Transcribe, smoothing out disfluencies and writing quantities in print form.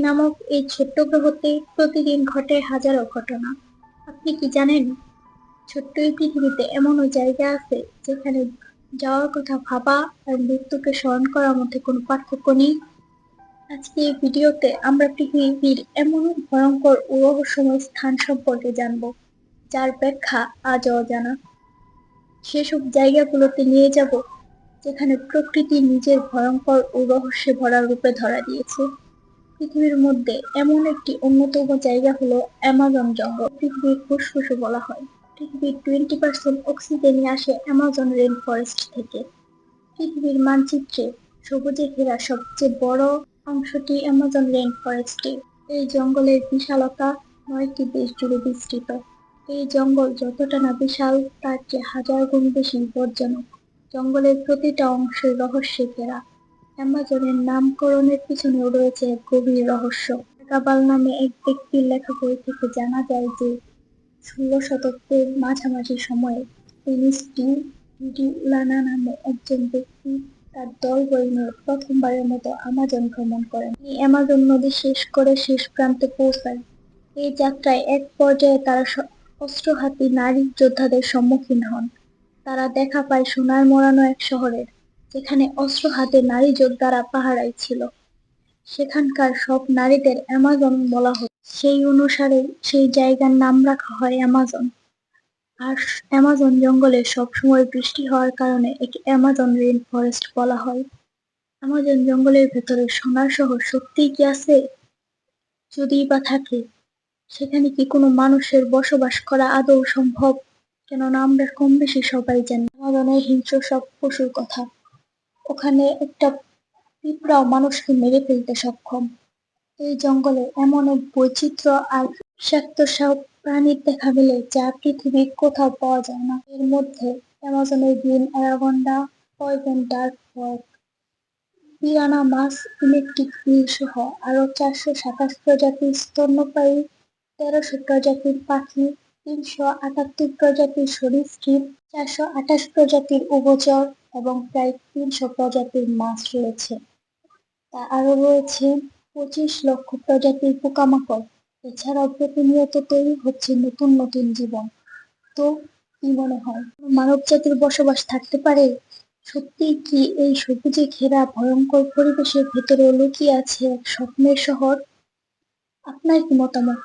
নামক এই ছোট্ট গ্রহতে প্রতিদিন ঘটে হাজারো ঘটনা। আপনি কি জানেন, ছোট্ট এই পৃথিবীতে এমনও জায়গা আছে যেখানে যাওয়ার কথা ভাবা আর মৃত্যুকে স্মরণ করার মধ্যে কোনো পার্থক্য নেই? আজকে এই ভিডিওতে আমরা পৃথিবীর এমন ভয়ঙ্কর ও রহস্যময় স্থান সম্পর্কে জানবো, যার ব্যাখ্যা আজও অজানা। সেসব জায়গাগুলোতে নিয়ে যাব যেখানে প্রকৃতি নিজের ভয়ঙ্কর ও রহস্যে ভরা রূপে ধরা দিয়েছে। পৃথিবীর মধ্যে এমন একটি অন্যতম জায়গা হলো অ্যামাজন জঙ্গল। পৃথিবীর ফুসফুসও বলা হয়। পৃথিবীর 20% অক্সিজেনই আসে অ্যামাজন রেন ফরেস্ট থেকে। পৃথিবীর মানচিত্রে সবুজে ঘেরা সবচেয়ে বড় অংশটি অ্যামাজন রেন ফরেস্টে। এই জঙ্গলের বিশালতা 9টি দেশ জুড়ে বিস্তৃত। এই জঙ্গল যতটা না বিশাল, তার চেয়ে হাজার গুণ বেশি বিপজ্জনক। জঙ্গলের প্রতিটা অংশে রহস্যে ঘেরা। অ্যামাজনের নামকরণের পিছনেও রয়েছে এক গভীর রহস্য। কাবাল নামে এক ব্যক্তির লেখা বই থেকে জানা যায় যে 16 শতকের মাঝামাঝি সময়ে লানা নামে একজন ব্যক্তি তার দলবল নিয়ে প্রথমবারের মতো আমাজন ভ্রমণ করেন। তিনি অ্যামাজন নদী শেষ করে শেষ প্রান্তে পৌঁছায়। এই যাত্রায় এক পর্যায়ে তারা অস্ত্রহাতী নারী যোদ্ধাদের সম্মুখীন হন। তারা দেখা পায় সোনার মোড়ানো এক শহরের, যেখানে অস্ত্র হাতে নারী যোদ্ধারা পাহারায় ছিল। সেখানকার সব নারীদের অ্যামাজন বলা হতো। সেই অনুসারে সেই জায়গার নাম রাখা হয় অ্যামাজন। আর অ্যামাজন জঙ্গলে সবসময় বৃষ্টি হওয়ার কারণে একে অ্যামাজন রেইন ফরেস্ট বলা হয়। অ্যামাজন জঙ্গলের ভেতরে সোনার শহর সত্যিই কি আছে? যদিই বা থাকে, সেখানে কি কোনো মানুষের বসবাস করা আদৌ সম্ভব? কেননা আমরা কম বেশি সবাই জানি অ্যামাজনের হিংস্র সব পশুর কথা। ওখানে একটা পিঁপড়াও মানুষকে মেরে ফেলতে সক্ষম। এই জঙ্গলে এমন এক বৈচিত্র্য আর বিষাক্ত সব প্রাণীর দেখা মেলে যা পৃথিবীর কোথাও পাওয়া যায় না। এর মধ্যে অ্যামাজনের green anaconda, poison dart frog, piranha মাছ, ইলেকট্রিক ईल সহ আরো 427 প্রজাতির স্তন্যপায়ী, 1300 প্রজাতির পাখি, 378 প্রজাতির সরীসৃপ, 428 প্রজাতির উভচর এবং প্রায় 300 প্রজাতির মাছ রয়েছে। আরো রয়েছে 25 লক্ষ প্রজাতির পোকামাকড়। এছাড়াও প্রতিনিয়ত তৈরি হচ্ছে নতুন নতুন জীবন। তো কি মনে হয়, মানব জাতির বসবাস থাকতে পারে? সত্যিই কি এই সবুজে ঘেরা ভয়ঙ্কর পরিবেশের ভেতরে লুকিয়ে আছে এক স্বপ্নের শহর? আপনার কি মতামত?